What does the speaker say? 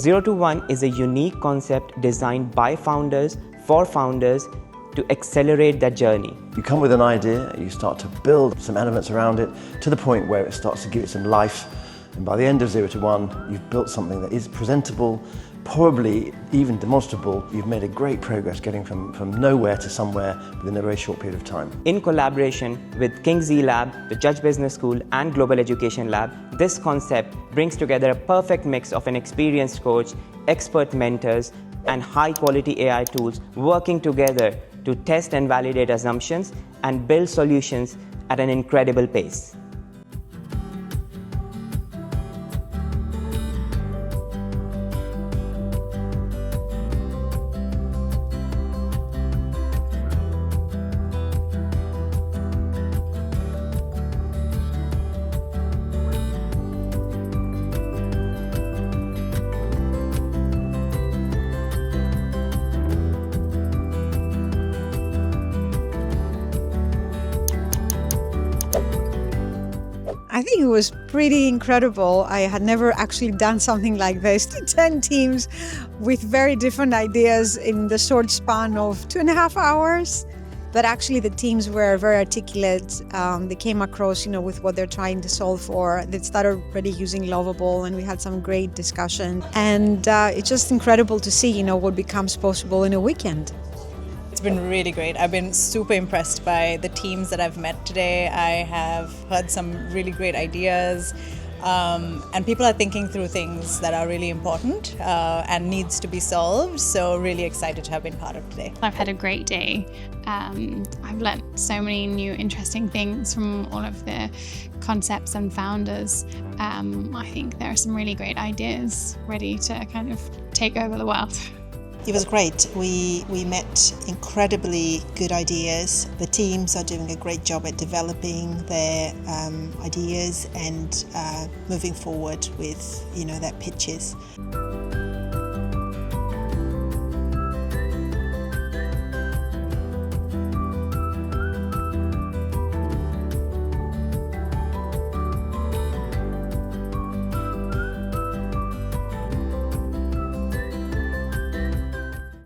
0 to 1 is a unique concept designed by founders for founders to accelerate that journey. You come with an idea, you start to build some elements around it to the point where it starts to give it some life. And by the end of 0 to 1, you've built something that is presentable, probably even demonstrable. You've made a great progress getting from nowhere to somewhere within a very short period of time. In collaboration with King's Lab, the Judge Business School and Global Education Lab, this concept brings together a perfect mix of an experienced coach, expert mentors, and high-quality AI tools working together to test and validate assumptions and build solutions at an incredible pace. I think it was pretty incredible. I had never actually done something like this to 10 teams with very different ideas in the short span of 2.5 hours. But actually the teams were very articulate. They came across, with what they're trying to solve for. They started already using Lovable, and we had some great discussion. And it's just incredible to see, what becomes possible in a weekend. It's been really great. I've been super impressed by the teams that I've met today. I have heard some really great ideas, and people are thinking through things that are really important and needs to be solved. So really excited to have been part of today. I've had a great day. I've learnt so many new interesting things from all of the concepts and founders. I think there are some really great ideas ready to kind of take over the world. It was great. We met incredibly good ideas. The teams are doing a great job at developing their ideas and moving forward with, their pitches.